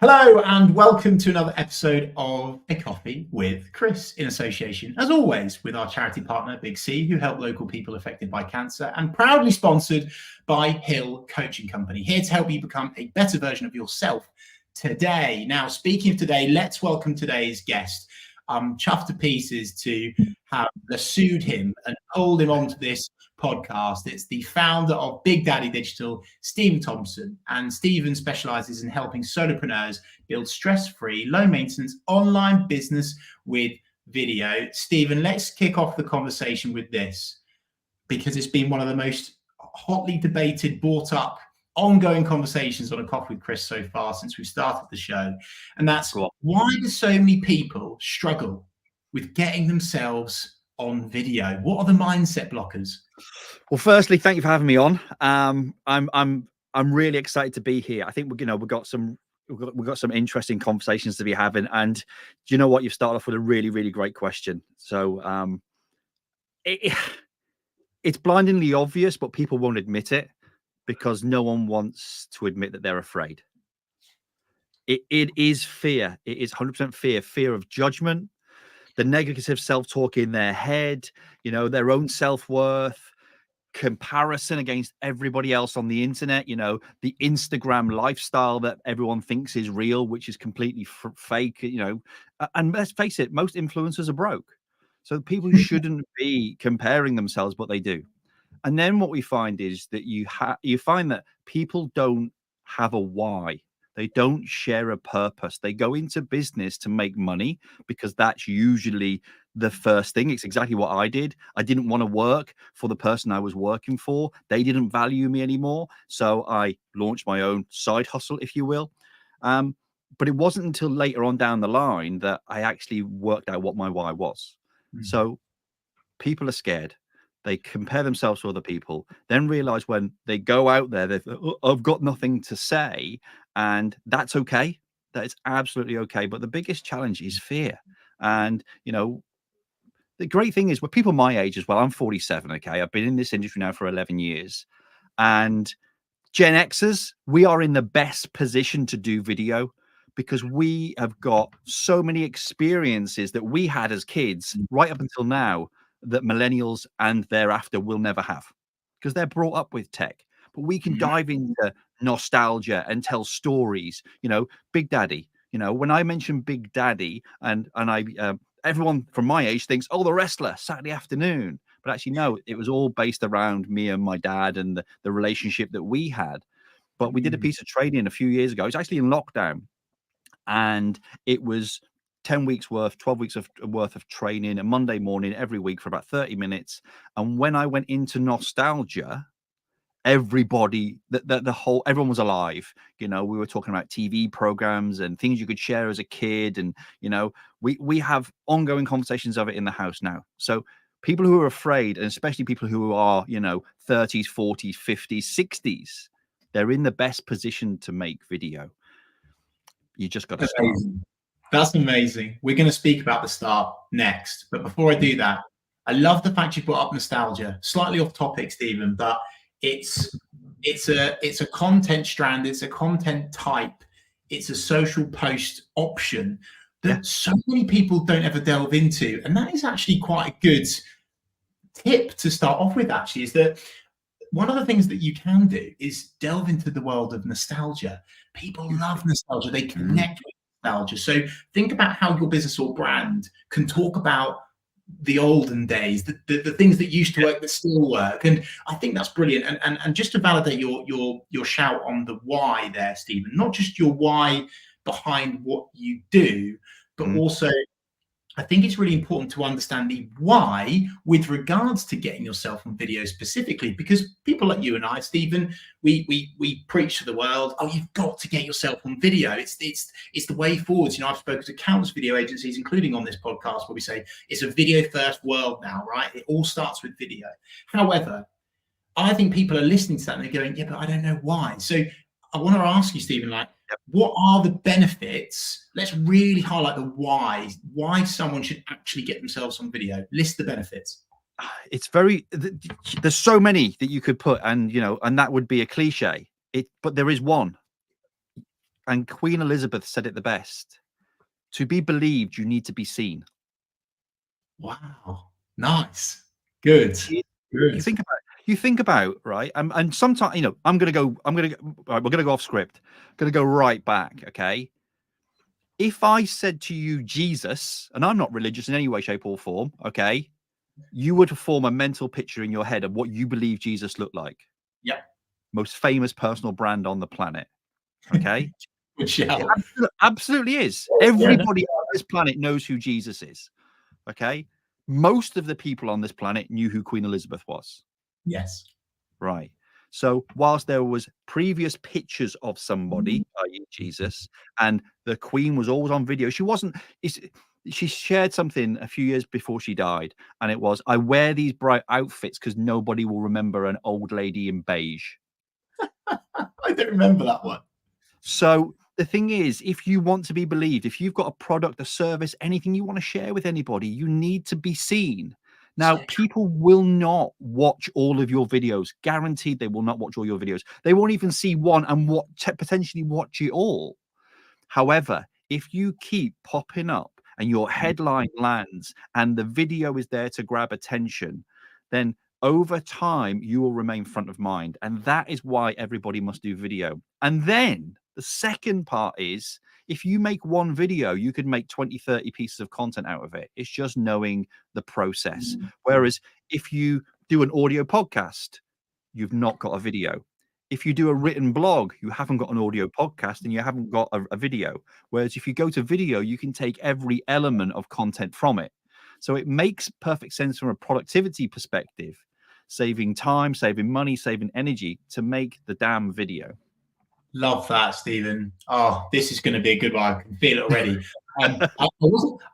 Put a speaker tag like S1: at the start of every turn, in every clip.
S1: Hello and welcome to another episode of A Coffee with Chris, in association, as always, with our charity partner, 𝗖𝗵𝗄𝗵, who help local people affected by cancer, and proudly sponsored by Hill Coaching Company, here to help you become a better version of yourself today. Now, speaking of today, let's welcome today's guest. I'm chuffed to pieces to have 𝗖𝗵𝗄𝗵𝗶 and pulled him onto this podcast. It's the founder of Big Daddy Digital, Stephen Thompson, and Stephen specializes in helping solopreneurs build stress-free, low-maintenance online business with video. Stephen, let's kick off the conversation with this, because it's been one of the most hotly debated, brought up, ongoing conversations on A Coffee with Chris so far since we started the show. And that's why do so many people struggle with getting themselves on video? What are the mindset blockers?
S2: Well, firstly, thank you for having me on. I'm really excited to be here. I think we've got some interesting conversations to be having. And do you know what? You've started off with a really, really great question. So it's blindingly obvious, but people won't admit it because no one wants to admit that they're afraid. It is fear. It is 100% fear of judgment, the negative self-talk in their head, their own self-worth, comparison against everybody else on the internet, the Instagram lifestyle that everyone thinks is real, which is completely fake, and let's face it, most influencers are broke. So people shouldn't be comparing themselves, but they do. And then what we find is that you find that people don't have a why. They don't share a purpose. They go into business to make money because that's usually the first thing. It's exactly what I did. I didn't want to work for the person I was working for. They didn't value me anymore. So I launched my own side hustle, if you will. But it wasn't until later on down the line that I actually worked out what my why was. So people are scared. They compare themselves to other people, then realize when they go out there, I've got nothing to say. And that's okay. That is absolutely okay. But the biggest challenge is fear. And, the great thing is, with people my age as well, I'm 47, okay? I've been in this industry now for 11 years. And Gen Xers, we are in the best position to do video because we have got so many experiences that we had as kids right up until now that millennials and thereafter will never have because they're brought up with tech. But we can dive into nostalgia and tell stories. Big Daddy, when I mention Big Daddy and I everyone from my age thinks, oh, the wrestler, Saturday afternoon. But actually, no, it was all based around me and my dad and the relationship that we had. But we did a piece of training a few years ago. It was actually in lockdown. And it was 10 weeks worth, 12 weeks worth of training, a Monday morning every week for about 30 minutes. And when I went into nostalgia, everybody, everyone was alive. We were talking about TV programs and things you could share as a kid. And, we have ongoing conversations of it in the house now. So people who are afraid, and especially people who are, 30s, 40s, 50s, 60s, they're in the best position to make video. You just got to start.
S1: That's amazing. We're going to speak about the start next. But before I do that, I love the fact you brought up nostalgia. Slightly off topic, Stephen, but it's a content strand, it's a content type, it's a social post option that so many people don't ever delve into. And that is actually quite a good tip to start off with, actually, is that one of the things that you can do is delve into the world of nostalgia. People love nostalgia. They connect with nostalgia. So think about how your business or brand can talk about the olden days, the things that used to work that still work. And I think that's brilliant. And just to validate your shout on the why there, Stephen, not just your why behind what you do, but also I think it's really important to understand the why with regards to getting yourself on video specifically, because people like you and I, Stephen, we preach to the world, oh, you've got to get yourself on video. It's the way forwards. I've spoken to countless video agencies, including on this podcast, where we say it's a video first world now, right? It all starts with video. However, I think people are listening to that and they're going, yeah, but I don't know why. So I want to ask you, Stephen, what are the benefits? Let's really highlight the why someone should actually get themselves on video. List the benefits.
S2: It's there's so many that you could put, and that would be a cliche. But there is one. and Queen Elizabeth said it the best. To be believed, you need to be seen.
S1: Wow. Nice. Good. Good.
S2: You think about, right? And sometimes, you know, we're gonna go off script. Gonna go right back, okay? If I said to you Jesus, and I'm not religious in any way, shape, or form, okay, you would form a mental picture in your head of what you believe Jesus looked like.
S1: Yeah.
S2: Most famous personal brand on the planet. Okay.
S1: Good shout.
S2: It absolutely is.
S1: Yeah,
S2: Everybody on this planet knows who Jesus is. Okay. Most of the people on this planet knew who Queen Elizabeth was.
S1: Yes.
S2: Right. So whilst there was previous pictures of somebody, i.e. Jesus, and the Queen was always on video, she shared something a few years before she died, and it was, I wear these bright outfits because nobody will remember an old lady in beige.
S1: I don't remember that one.
S2: So the thing is, if you want to be believed, if you've got a product, a service, anything you want to share with anybody, you need to be seen. Now, people will not watch all of your videos. Guaranteed they will not watch all your videos. They won't even see one and potentially watch it all. However, if you keep popping up and your headline lands and the video is there to grab attention, then over time, you will remain front of mind. And that is why everybody must do video. And then the second part is, if you make one video, you could make 20, 30 pieces of content out of it. It's just knowing the process. Whereas if you do an audio podcast, you've not got a video. If you do a written blog, you haven't got an audio podcast and you haven't got a video. Whereas if you go to video, you can take every element of content from it. So it makes perfect sense from a productivity perspective, saving time, saving money, saving energy to make the damn video.
S1: Love that, Stephen. Oh, this is going to be a good one. I can feel it already. I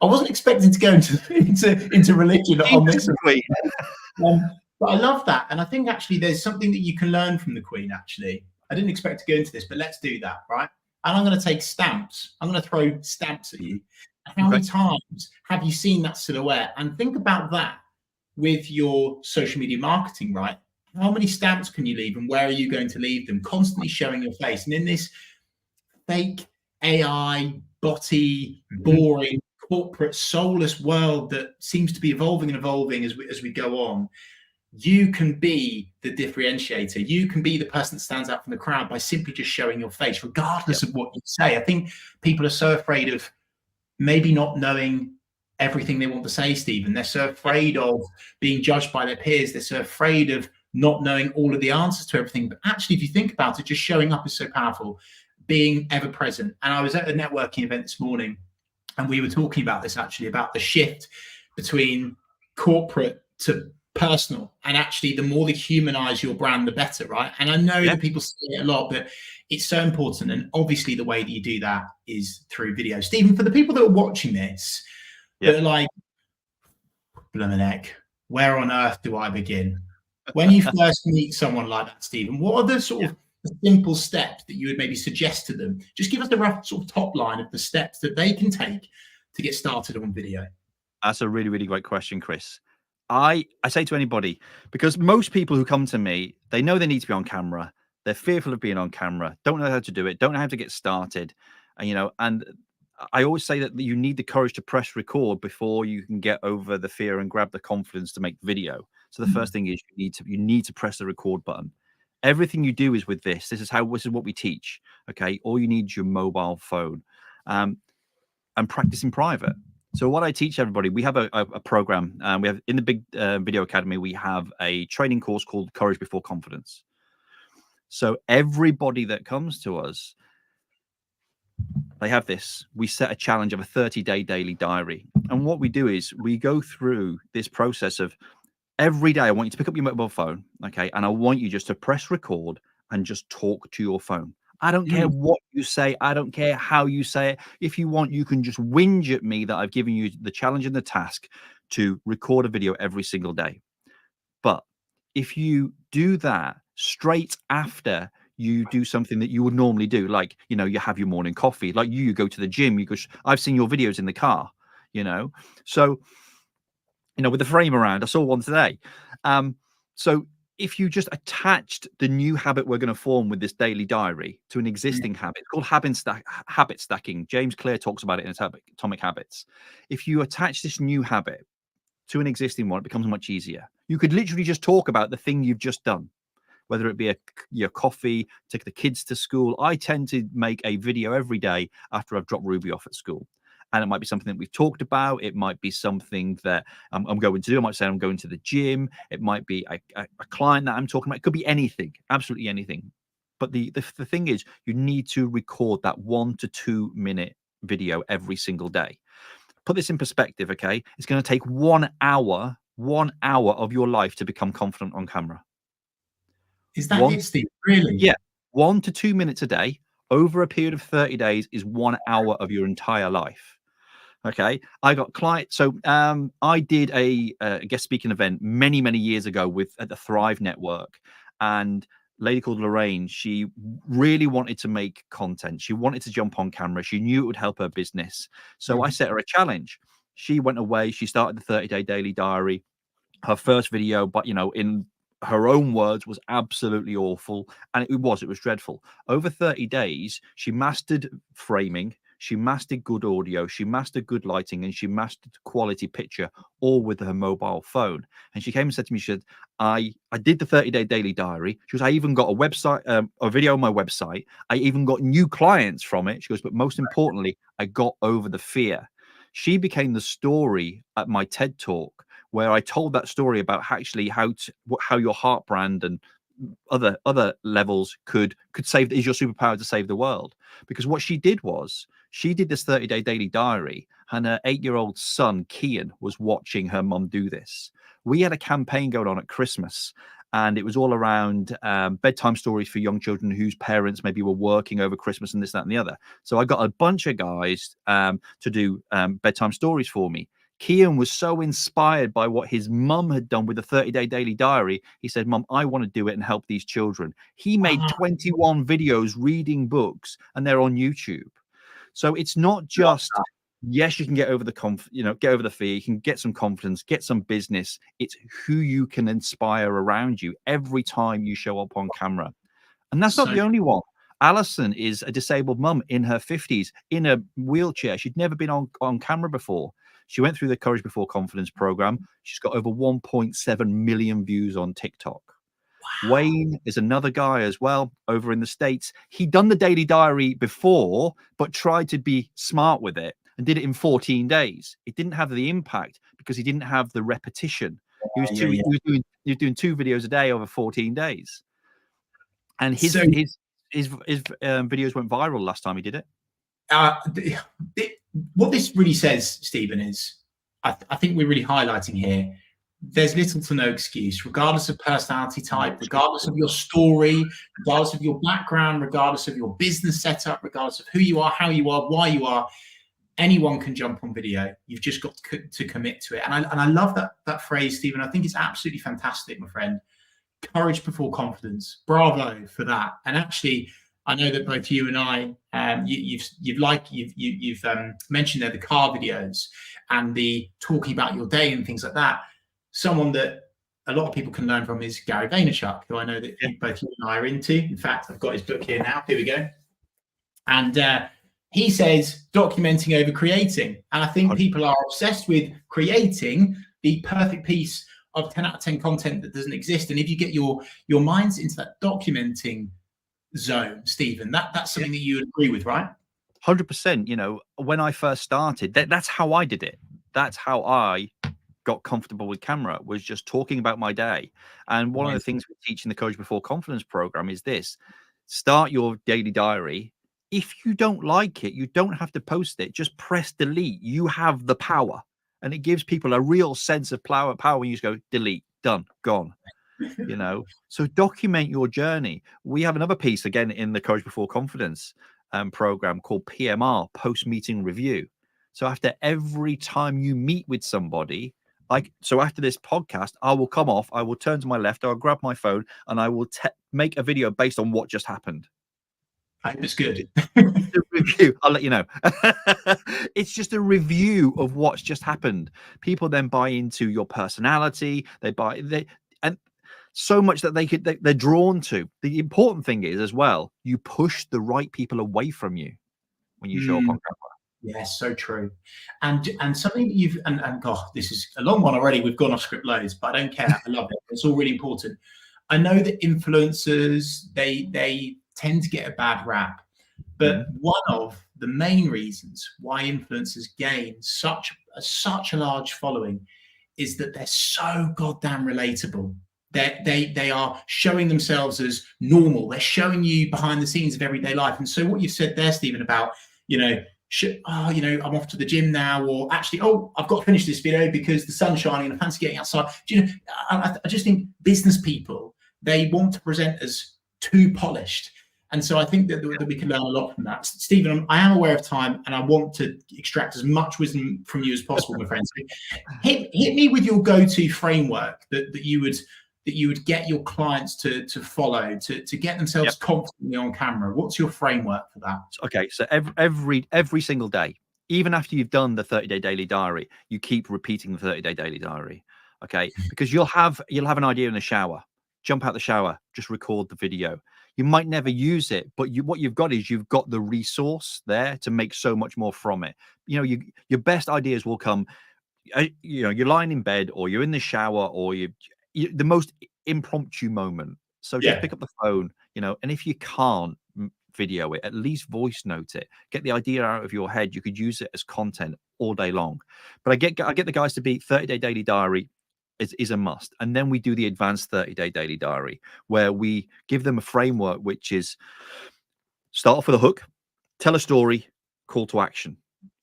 S1: wasn't expecting to go into religion on this. But I love that. And I think actually there's something that you can learn from the Queen, actually. I didn't expect to go into this, but let's do that, right? And I'm going to take stamps. I'm going to throw stamps at you. How many times have you seen that silhouette? And think about that with your social media marketing, right? How many stamps can you leave and where are you going to leave them? Constantly showing your face. And in this fake AI, botty, boring, corporate, soulless world that seems to be evolving and evolving as we go on, you can be the differentiator. You can be the person that stands out from the crowd by simply just showing your face, regardless of what you say. I think people are so afraid of maybe not knowing everything they want to say, Stephen. They're so afraid of being judged by their peers. They're so afraid of not knowing all of the answers to everything. But actually, if you think about it, just showing up is so powerful, being ever present. And I was at a networking event this morning, and we were talking about this, actually, about the shift between corporate to personal. And actually, the more you humanize your brand, the better, right? And I know that people say it a lot, but it's so important. And obviously, the way that you do that is through video. Stephen, for the people that are watching this, they're like, blimmin' heck, where on earth do I begin? When you first meet someone like that, Stephen, what are the sort of simple steps that you would maybe suggest to them? Just give us the rough sort of top line of the steps that they can take to get started on video.
S2: That's a really, really great question, Chris. I say to anybody, because most people who come to me, they know they need to be on camera. They're fearful of being on camera, don't know how to do it, don't know how to get started. And I always say that you need the courage to press record before you can get over the fear and grab the confidence to make video. So the first thing is you need to press the record button. Everything you do is with this. This is what we teach. Okay. All you need is your mobile phone, and practice in private. So what I teach everybody, we have a program. We have in the Big Video Academy, we have a training course called Courage Before Confidence. So everybody that comes to us, they have this. We set a challenge of a 30-day daily diary. And what we do is we go through this process of every day. I want you to pick up your mobile phone, okay? And I want you just to press record and just talk to your phone. I don't care what you say. I don't care how you say it. If you want, you can just whinge at me that I've given you the challenge and the task to record a video every single day. But if you do that straight after you do something that you would normally do, like, you have your morning coffee, like you go to the gym, I've seen your videos in the car, so, with the frame around, I saw one today. So if you just attached the new habit we're going to form with this daily diary to an existing habit, it's called habit stacking. James Clear talks about it in Atomic Habits. If you attach this new habit to an existing one, it becomes much easier. You could literally just talk about the thing you've just done, whether it be your coffee, take the kids to school. I tend to make a video every day after I've dropped Ruby off at school. And it might be something that we've talked about. It might be something that I'm going to do. I might say I'm going to the gym. It might be a client that I'm talking about. It could be anything, absolutely anything. But the thing is, you need to record that 1 to 2 minute video every single day. Put this in perspective, okay? It's going to take 1 hour of your life to become confident on camera.
S1: Is that it, Steve? Really?
S2: Yeah. 1 to 2 minutes a day over a period of 30 days is 1 hour of your entire life. Okay, I got clients. So I did a guest speaking event many years ago at the Thrive Network, and a lady called Lorraine, she really wanted to make content. She wanted to jump on camera. She knew it would help her business. So I set her a challenge. She went away. She started the 30-day daily diary. Her first video, but in her own words, was absolutely awful, and it was dreadful. Over 30 days, she mastered framing. She mastered good audio, she mastered good lighting, and she mastered quality picture, all with her mobile phone. And she came and said to me, she said, I did the 30-day daily diary. She goes, I even got a website, a video on my website. I even got new clients from it. She goes, but most importantly, I got over the fear. She became the story at my TED Talk, where I told that story about actually how your heart brand and other levels could save, is your superpower to save the world. Because what she did was, she did this 30-day daily diary, and her 8-year-old son, Kian, was watching her mum do this. We had a campaign going on at Christmas, and it was all around bedtime stories for young children whose parents maybe were working over Christmas and this, that, and the other. So I got a bunch of guys to do bedtime stories for me. Kian was so inspired by what his mum had done with the 30-day daily diary. He said, Mum, I want to do it and help these children. He made 21 videos reading books, and they're on YouTube. So it's not just, yes, you can get over the get over the fear. You can get some confidence, get some business. It's who you can inspire around you every time you show up on camera. And that's not the only one. Alison is a disabled mum in her 50s in a wheelchair. She'd never been on camera before. She went through the Courage Before Confidence program. She's got over 1.7 million views on TikTok. Wow. Wayne is another guy as well over in the States. He'd done the daily diary before, but tried to be smart with it and did it in 14 days. It didn't have the impact because he didn't have the repetition. He was doing 2 videos a day over 14 days. And his videos went viral last time he did it.
S1: What this really says, Stephen, is I think we're really highlighting here, there's little to no excuse, regardless of personality type, regardless of your story, regardless of your background, regardless of your business setup, regardless of who you are, how you are, why you are. Anyone can jump on video. You've just got to commit to it. And I love that phrase, Stephen. I think it's absolutely fantastic, my friend. Courage before confidence. Bravo for that. And actually, I know that both you and I, you've mentioned there the car videos and the talking about your day and things like that. Someone that a lot of people can learn from is Gary Vaynerchuk, who I know that both you and I are into. In fact, I've got his book here now. Here we go. And he says documenting over creating. And I think people are obsessed with creating the perfect piece of 10 out of 10 content that doesn't exist. And if you get your minds into that documenting zone, Stephen, that's something that you agree with, right?
S2: 100%. When I first started, that's how I did it. That's how I got comfortable with camera, was just talking about my day. And one of the things we teach in the Courage Before Confidence program is this: start your daily diary. If you don't like it, you don't have to post it. Just press delete. You have the power. And it gives people a real sense of power when you just go delete, done, gone. So document your journey. We have another piece again in the Courage Before Confidence program called PMR, post meeting review. So after every time you meet with somebody, so after this podcast, I will come off, I will turn to my left, I'll grab my phone, and I will make a video based on what just happened.
S1: It's good.
S2: A review. I'll let you know. It's just a review of what's just happened. People then buy into your personality. And so much that they're drawn to. The important thing is as well, you push the right people away from you when you show up on camera.
S1: Yes, so true. And something that you've and God, this is a long one already. We've gone off script loads, but I don't care. I love it. It's all really important. I know that influencers, they tend to get a bad rap, but one of the main reasons why influencers gain such a large following is that they're so goddamn relatable. They are showing themselves as normal. They're showing you behind the scenes of everyday life. And so what you've said there, Stephen, about, I'm off to the gym now, or actually, I've got to finish this video because the sun's shining and I fancy getting outside. I just think business people, they want to present as too polished. And so I think that we can learn a lot from that. Stephen, I am aware of time and I want to extract as much wisdom from you as possible, my friend. So hit me with your go-to framework that you would get your clients to follow, to get themselves confidently on camera. What's your framework for that?
S2: Okay, so every single day, even after you've done the 30-day daily diary, you keep repeating the 30-day daily diary. Okay, because you'll have an idea in the shower. Jump out the shower, just record the video. You might never use it, but what you've got is you've got the resource there to make so much more from it. Your best ideas will come. You're lying in bed, or you're in the shower, or the most impromptu moment. So just pick up the phone, and if you can't video it, at least voice note it. Get the idea out of your head. You could use it as content all day long. But I get the guys to be 30-day daily diary is a must. And then we do the advanced 30-day daily diary, where we give them a framework, which is start off with a hook, tell a story, call to action.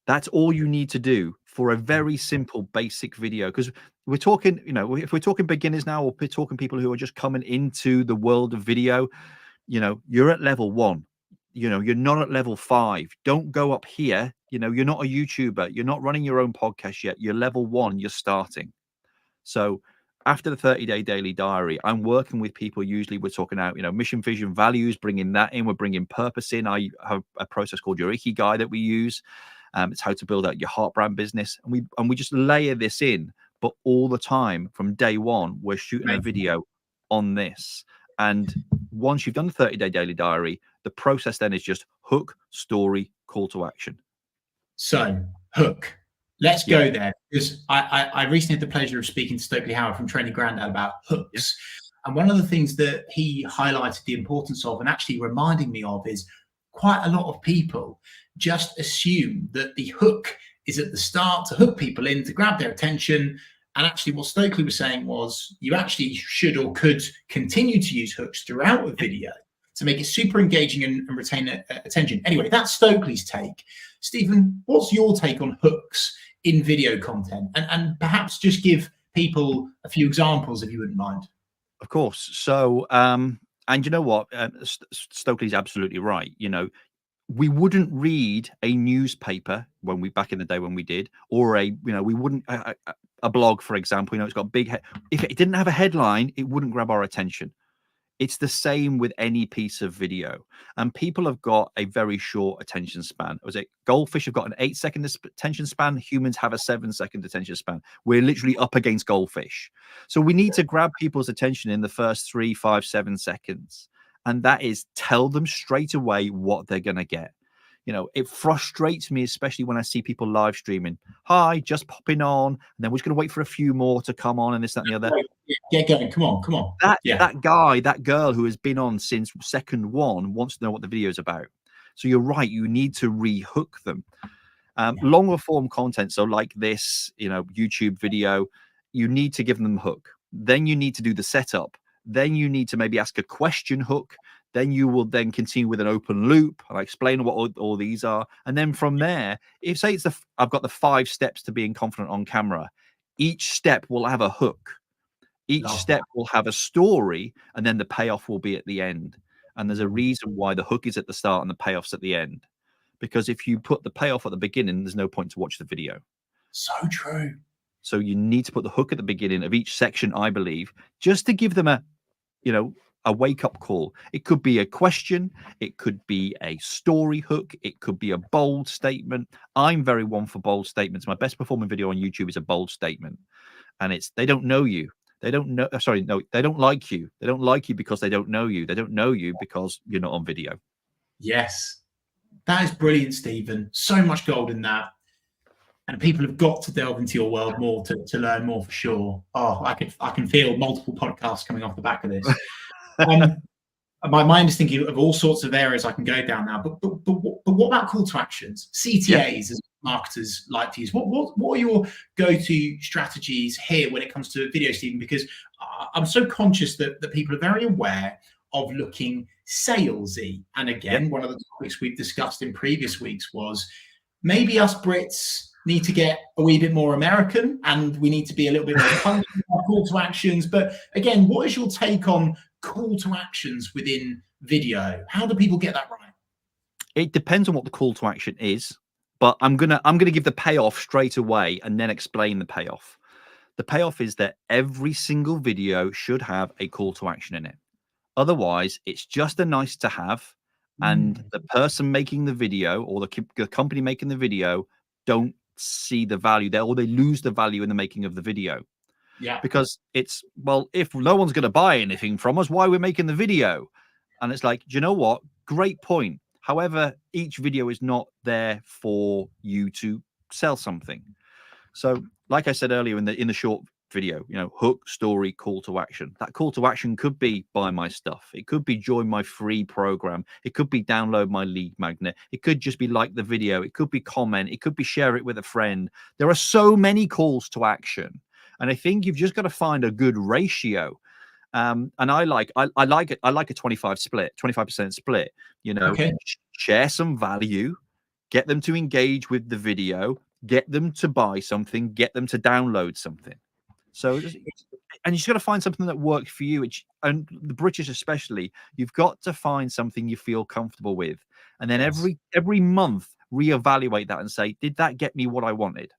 S2: That's all you need to do for a very simple, basic video. Because we're talking, if we're talking beginners now, or we're talking people who are just coming into the world of video, you're at level 1. You're not at level 5. Don't go up here. You're not a YouTuber. You're not running your own podcast yet. You're level 1. You're starting. So after the 30-day daily diary, I'm working with people. Usually we're talking out, mission, vision, values, bringing that in. We're bringing purpose in. I have a process called your 𝗖𝗵𝗿𝗄𝗃 that we use. It's how to build out your heart brand business. And we just layer this in, but all the time from day one, we're shooting a video on this. And once you've done the 30-day daily diary, the process then is just hook, story, call to action.
S1: So hook. Let's go there, because I recently had the pleasure of speaking to 𝗖𝗵𝗿𝗶𝘀 from Training Grandad about hooks. And one of the things that he highlighted the importance of, and actually reminding me of, is quite a lot of people just assume that the hook is at the start to hook people in, to grab their attention. And actually what 𝗖𝗵𝗿𝗶𝘀 was saying was you actually should or could continue to use hooks throughout the video to make it super engaging and retain attention. Anyway, that's 𝗖𝗵𝗿𝗶𝘀's take. Stephen, what's your take on hooks in video content? And perhaps just give people a few examples, if you wouldn't mind.
S2: Of course. So, and you know what? 𝗖𝗵𝗿𝗶𝘀's absolutely right. We wouldn't read a newspaper back in the day when we did, or we wouldn't a blog, for example. It's got big if it didn't have a headline, it wouldn't grab our attention. It's the same with any piece of video, and people have got a very short attention span. Goldfish have got an 8-second attention span? Humans have a 7-second attention span. We're literally up against goldfish. So we need to grab people's attention in the first 3, 5, 7 seconds. And that is tell them straight away what they're going to get. It frustrates me, especially when I see people live streaming. Hi, just popping on. And then we're just going to wait for a few more to come on and this, that, and the other.
S1: Get going. Come on.
S2: That guy, that girl who has been on since second 1 wants to know what the video is about. So you're right. You need to re-hook them. Longer form content. So like this, YouTube video, you need to give them the hook. Then you need to do the setup. Then you need to maybe ask a question hook. Then you will then continue with an open loop. I'll explain what all these are. And then from there, I've got the 5 steps to being confident on camera. Each step will have a hook. Each step will have a story, and then the payoff will be at the end. And there's a reason why the hook is at the start and the payoff's at the end. Because if you put the payoff at the beginning, there's no point to watch the video.
S1: So true.
S2: So you need to put the hook at the beginning of each section, I believe, just to give them a wake-up call. It could be a question. It could be a story hook. It could be a bold statement. I'm very one for bold statements. My best performing video on YouTube is a bold statement. And they don't know you, They don't know. Sorry, no, they don't like you. They don't like you because they don't know you. They don't know you because you're not on video.
S1: Yes. That is brilliant, Stephen. So much gold in that. And people have got to delve into your world more to learn more for sure. Oh, I can feel multiple podcasts coming off the back of this. My mind is thinking of all sorts of areas I can go down now. But what about call to actions? CTAs, as marketers like to use. What are your go-to strategies here when it comes to video, Stephen? Because I'm so conscious that people are very aware of looking salesy. And again, one of the topics we've discussed in previous weeks was maybe us Brits need to get a wee bit more American, and we need to be a little bit more punchy in our call to actions. But again, what is your take on call to actions within video? How do people get that right?
S2: It depends on what the call to action is, but I'm gonna give the payoff straight away and then explain the payoff. The payoff is that every single video should have a call to action in it. Otherwise, it's just a nice to have, and the person making the video or the company making the video don't see the value there, or they lose the value in the making of the video.
S1: Yeah.
S2: Because it's, well, if no one's going to buy anything from us, why we're making the video? And it's like, do you know what? Great point. However, each video is not there for you to sell something. So, like I said earlier in the short video, you know, hook, story, call to action. That call to action could be buy my stuff. It could be join my free program. It could be download my lead magnet. It could just be like the video. It could be comment. It could be share it with a friend. There are so many calls to action. And I think you've just got to find a good ratio. And I like a 25% split, you know, share some value, get them to engage with the video, get them to buy something, get them to download something. So, and you just got to find something that works for you. And the British especially, you've got to find something you feel comfortable with. And then every month, reevaluate that and say, did that get me what I wanted?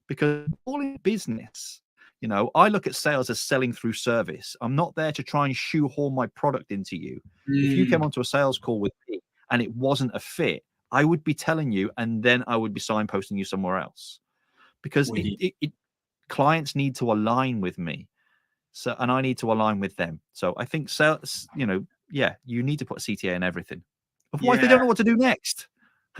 S2: Because all in business, you know, I look at sales as selling through service. I'm not there to try and shoehorn my product into you. If you came onto a sales call with me and it wasn't a fit, I would be telling you, and then I would be signposting you somewhere else, because clients need to align with me. So, and I need to align with them. So I think sales, you know, you need to put a CTA in everything. Otherwise, they don't know what to do next.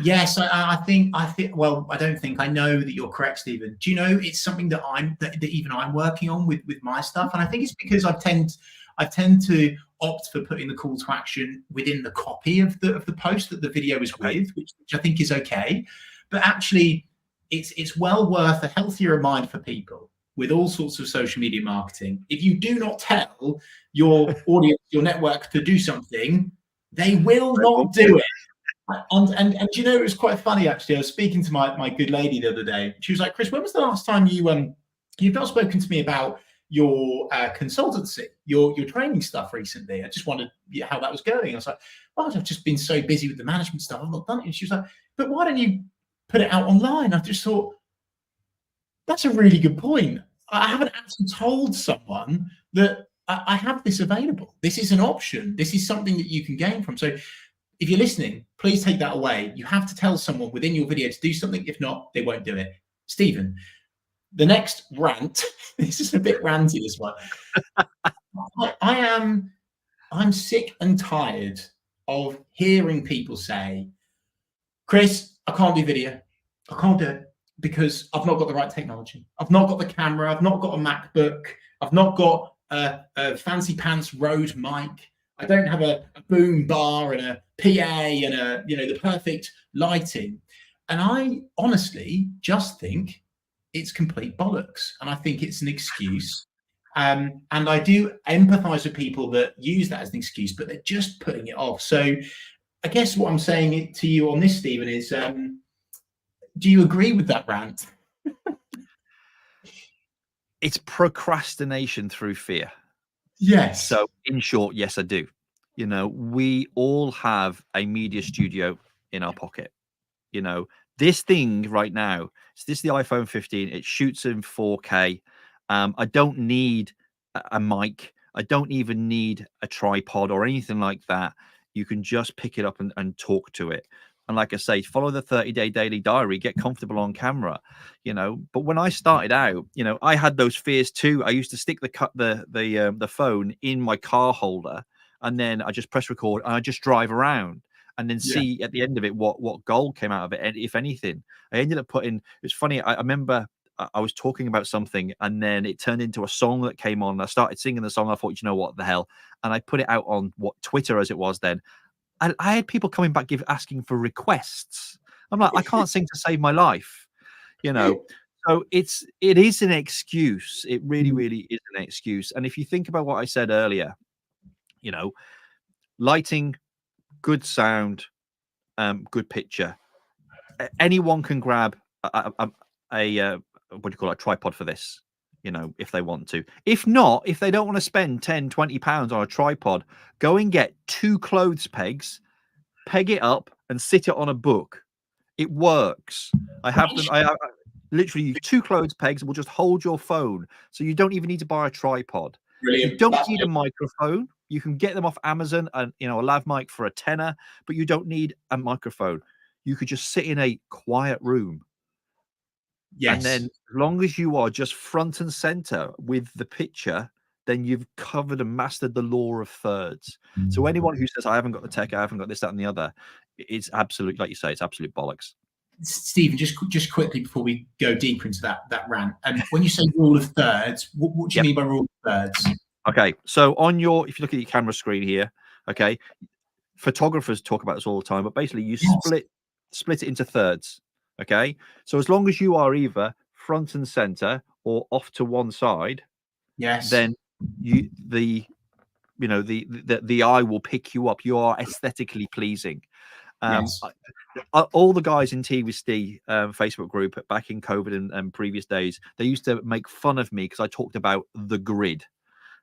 S1: Yes, I think. Well, I don't think. I know that you're correct, Stephen. Do you know it's something that that even I'm working on with my stuff, and I think it's because I tend to opt for putting the call to action within the copy of the post that the video is with, which I think is okay. But actually, it's well worth a healthier reminder for people with all sorts of social media marketing. If you do not tell your audience, your network to do something, they will not do it. And you know, it was quite funny actually. I was speaking to my good lady the other day. She was like, "Chris, when was the last time you've not spoken to me about your consultancy, your training stuff recently? I just wondered how that was going." I was like, "Well, I've just been so busy with the management stuff, I've not done it." And she was like, "But why don't you put it out online?" I just thought, that's a really good point. I haven't actually told someone that I have this available. This is an option. This is something that you can gain from. So if you're listening, please take that away. You have to tell someone within your video to do something. If not, they won't do it. Stephen, the next rant, this is a bit ranty, this one. I'm sick and tired of hearing people say, "Chris, I can't do video. I can't do it because I've not got the right technology. I've not got the camera. I've not got a MacBook. I've not got a fancy pants Rode mic. I don't have a boom bar and a PA and the perfect lighting." And I honestly just think it's complete bollocks. And I think it's an excuse. And I do empathize with people that use that as an excuse, but they're just putting it off. So I guess what I'm saying to you on this, Stephen, is do you agree with that rant?
S2: It's procrastination through fear.
S1: Yes.
S2: So in short, yes, I do. You know, we all have a media studio in our pocket. You know, this thing right now, this is the iPhone 15. It shoots in 4K. I don't need a mic. I don't even need a tripod or anything like that. You can just pick it up and talk to it. And like I say, follow the 30-day daily diary, get comfortable on camera, you know. But when I started out, you know, I had those fears too. I used to stick the phone in my car holder, and then I just press record and I just drive around and then see at the end of it what gold came out of it, if anything. I ended up putting, it's funny, I remember I was talking about something and then it turned into a song that came on. I started singing the song. I thought, you know what the hell? And I put it out on Twitter, as it was then. And I had people coming back asking for requests. I'm like, I can't sing to save my life, you know. So it is an excuse. It really, really is an excuse. And if you think about what I said earlier, you know, lighting, good sound, good picture. Anyone can grab a what do you call it, a tripod for this, you know, if they want to. If not, if they don't want to spend 10, 20 pounds on a tripod, go and get 2 clothes pegs, peg it up and sit it on a book. It works. I have them. I literally 2 clothes pegs will just hold your phone. So you don't even need to buy a tripod.
S1: Brilliant.
S2: You don't need a microphone. You can get them off Amazon and, you know, a lav mic for a tenner, but you don't need a microphone. You could just sit in a quiet room.
S1: Yes.
S2: And then as long as you are just front and center with the picture, then you've covered and mastered the law of thirds. So anyone who says, I haven't got the tech, I haven't got this, that, and the other, it's absolute, like you say, it's absolute bollocks.
S1: Stephen, just quickly before we go deeper into that rant, when you say rule of thirds, what do you mean by rule of thirds?
S2: Okay, so on your, if you look at your camera screen here, okay, photographers talk about this all the time, but basically you split it into thirds. Okay, so as long as you are either front and center or off to one side, then the eye will pick you up. You are aesthetically pleasing. All the guys in 𝗖𝗵𝗍𝗲 Facebook group back in COVID and previous days, they used to make fun of me because I talked about the grid.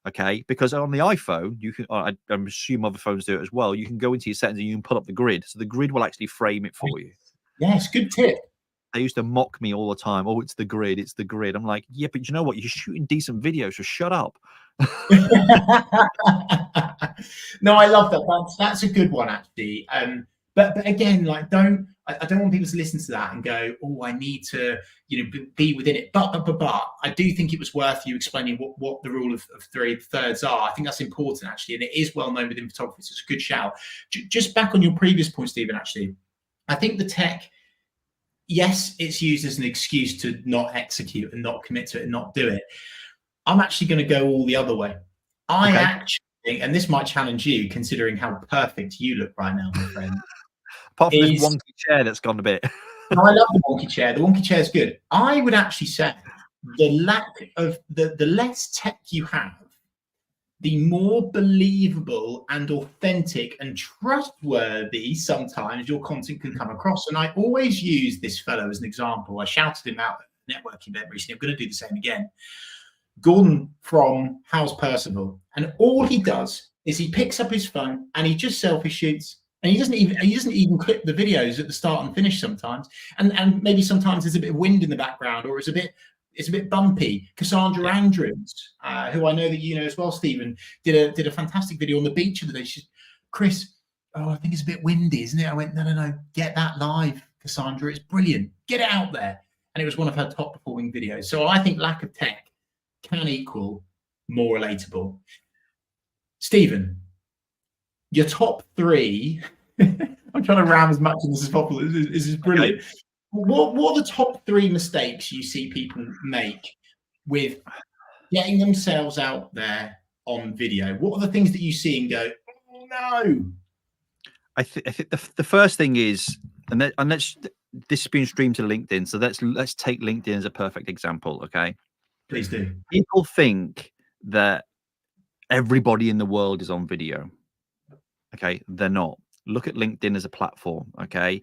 S2: Okay, because on the iPhone, you can, I assume other phones do it as well. You can go into your settings and you can pull up the grid, so the grid will actually frame it for you.
S1: Yes, good tip.
S2: They used to mock me all the time. Oh, it's the grid. It's the grid. I'm like, yeah, but you know what? You're shooting decent videos, so shut up.
S1: No, I love that. That's a good one, actually. But again, like, I don't want people to listen to that and go, oh, I need to, you know, be within it. But I do think it was worth you explaining what the rule of 3 thirds are. I think that's important, actually, and it is well known within photography. So it's a good shout. Just back on your previous point, Stephen, actually, I think the tech, yes, it's used as an excuse to not execute and not commit to it and not do it. I'm actually going to go all the other way. I actually think, and this might challenge you, considering how perfect you look right now, my friend.
S2: Apart from this wonky chair that's gone a bit.
S1: No, I love the wonky chair. The wonky chair is good. I would actually say the lack of the less tech you have, the more believable and authentic and trustworthy sometimes your content can come across. And I always use this fellow as an example. I shouted him out at a networking event recently. I'm going to do the same again. Gordon from How's Percival, and all he does is he picks up his phone and he just selfie shoots, and he doesn't even clip the videos at the start and finish sometimes, and maybe sometimes there's a bit of wind in the background or it's a bit bumpy. Cassandra Andrews, who I know that you know as well, Stephen, did a fantastic video on the beach the other day. She's, Chris, oh, I think it's a bit windy, isn't it? I went, no, get that live, Cassandra. It's brilliant. Get it out there. And it was one of her top performing videos. So I think lack of tech can equal more relatable. Stephen, your top 3. I'm trying to ram as much of this as possible. This is brilliant. Okay. What are the top 3 mistakes you see people make with getting themselves out there on video? What are the things that you see and go, oh, no?
S2: I think the first thing is, and this is being streamed to LinkedIn, so let's take LinkedIn as a perfect example. Okay.
S1: Please do.
S2: People think that everybody in the world is on video. Okay, they're not. Look at LinkedIn as a platform. Okay,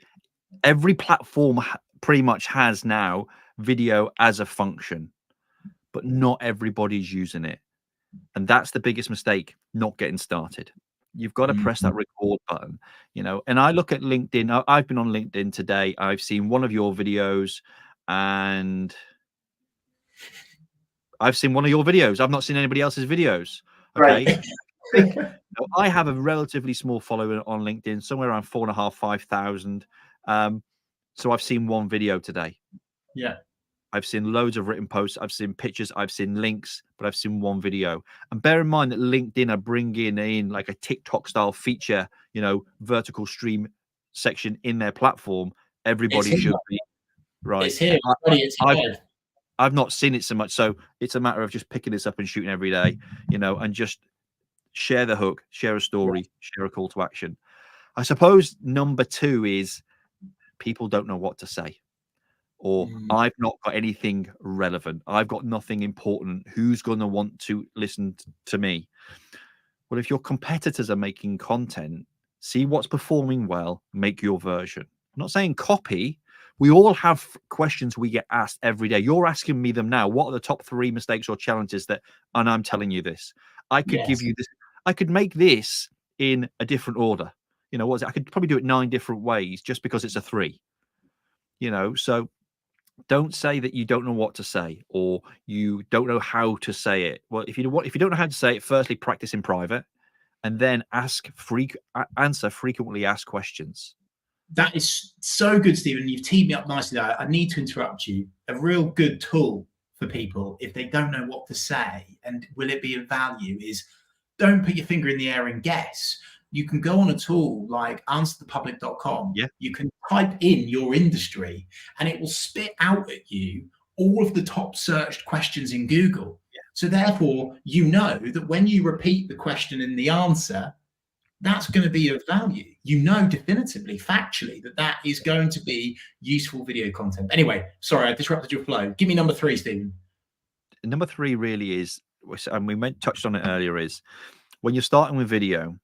S2: every platform pretty much has now video as a function, but not everybody's using it. And that's the biggest mistake, not getting started. You've got to press that record button, you know. And I look at LinkedIn. I've been on LinkedIn today. I've seen one of your videos and I've seen one of your videos. I've not seen anybody else's videos. Okay. Right. I have a relatively small following on LinkedIn, somewhere around 4,500, 5,000. So I've seen one video today.
S1: Yeah.
S2: I've seen loads of written posts. I've seen pictures. I've seen links, but I've seen one video. And bear in mind that LinkedIn are bringing in like a TikTok style feature, you know, vertical stream section in their platform. Everybody should be right.
S1: It's here. It's here.
S2: I've not seen it so much. So it's a matter of just picking this up and shooting every day, you know, and just share the hook, share a story, share a call to action. I suppose number 2 is people don't know what to say. Or I've not got anything relevant. I've got nothing important. Who's going to want to listen to me? Well, if your competitors are making content, see what's performing well, make your version. I'm not saying copy. We all have questions we get asked every day. You're asking me them now. What are the top 3 mistakes or challenges that, and I'm telling you this. I could give you this. I could make this in a different order. You know, what is it? I could probably do it 9 different ways just because it's a 3. You know, so don't say that you don't know what to say or you don't know how to say it. Well, if you don't know how to say it, firstly, practice in private, and then answer frequently asked questions.
S1: That is so good, Stephen. You've teed me up nicely there. I need to interrupt you. A real good tool for people if they don't know what to say and will it be of value is don't put your finger in the air and guess. You can go on a tool like answerthepublic.com.
S2: Yeah.
S1: You can type in your industry and it will spit out at you all of the top searched questions in Google.
S2: Yeah.
S1: So therefore, you know that when you repeat the question and the answer, that's going to be of value. You know definitively, factually, that is going to be useful video content. Anyway, sorry, I disrupted your flow. Give me number 3, Stephen.
S2: Number 3 really is, and we touched on it earlier, is when you're starting with video,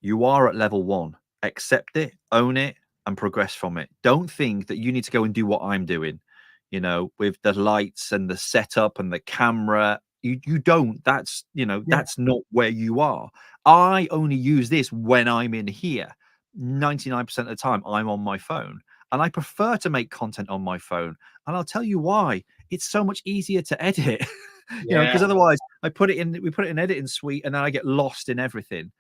S2: you are at level 1. Accept it, own it, and progress from it. Don't think that you need to go and do what I'm doing, you know, with the lights and the setup and the camera. You don't. That's, you know, that's not where you are. I only use this when I'm in here. 99% of the time, I'm on my phone. And I prefer to make content on my phone. And I'll tell you why. It's so much easier to edit. You know, because otherwise we put it in editing suite and then I get lost in everything.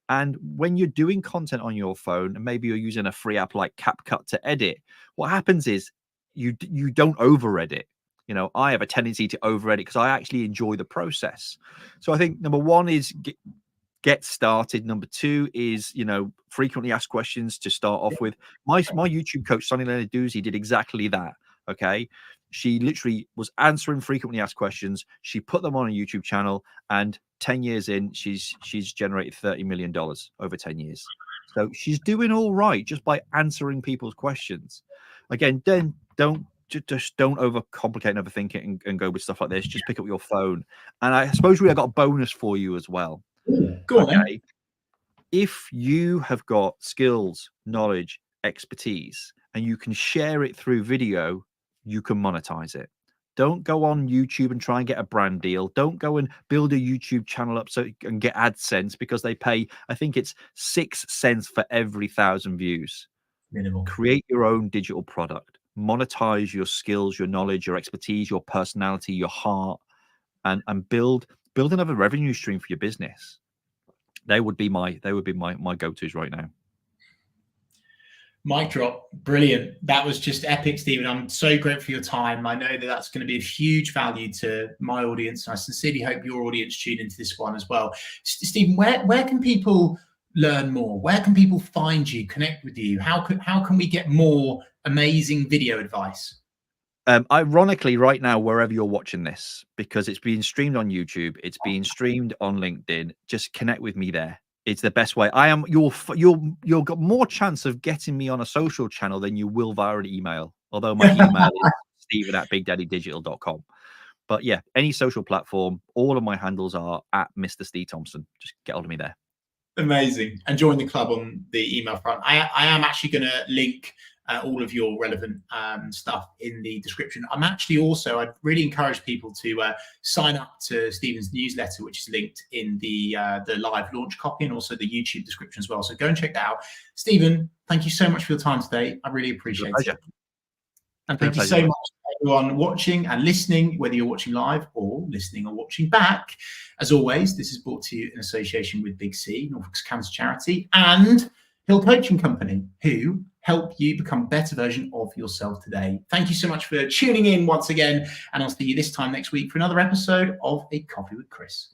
S2: And when you're doing content on your phone, and maybe you're using a free app like CapCut to edit, what happens is you don't over edit. You know, I have a tendency to over edit because I actually enjoy the process. So I think number 1 is get started. Number 2 is, you know, frequently asked questions to start off with. My YouTube coach, 𝗖𝗵𝗿𝗶𝗀, did exactly that. Okay. She literally was answering frequently asked questions. She put them on a YouTube channel, and 10 years in, she's generated $30 million over 10 years. So she's doing all right just by answering people's questions. Again, then don't overcomplicate and overthink it and go with stuff like this. Just pick up your phone. And I suppose I got a bonus for you as well.
S1: Go on,
S2: okay. If you have got skills, knowledge, expertise, and you can share it through video, you can monetize it. Don't go on YouTube and try and get a brand deal. Don't go and build a YouTube channel up and get AdSense because they pay, I think it's 6 cents for every 1,000 views.
S1: Minimal.
S2: Create your own digital product. Monetize your skills, your knowledge, your expertise, your personality, your heart, and build another revenue stream for your business. They would be my go-tos right now.
S1: Mic drop. Brilliant. That was just epic, Stephen. I'm so grateful for your time. I know that that's going to be of huge value to my audience. And I sincerely hope your audience tune into this one as well. Stephen, where can people learn more? Where can people find you, connect with you? How can we get more amazing video advice?
S2: Ironically, right now, wherever you're watching this, because it's being streamed on YouTube, it's being streamed on LinkedIn, just connect with me there. It's the best way. You'll got more chance of getting me on a social channel than you will via an email. Although my email is stephen@bigdaddydigital.com. But yeah, any social platform, all of my handles are @Mr. Steve Thompson. Just get hold of me there.
S1: Amazing. And join the club on the email front. I am actually going to link all of your relevant stuff in the description. I'm actually also, I'd really encourage people to sign up to Stephen's newsletter, which is linked in the live launch copy and also the YouTube description as well. So go and check that out. Stephen, thank you so much for your time today. I really appreciate it. And thank you so much to everyone watching and listening, whether you're watching live or listening or watching back. As always, this is brought to you in association with Big C, Norfolk's Cancer Charity, and Hill Coaching Company, who help you become a better version of yourself today. Thank you so much for tuning in once again, and I'll see you this time next week for another episode of A Coffee with Chris.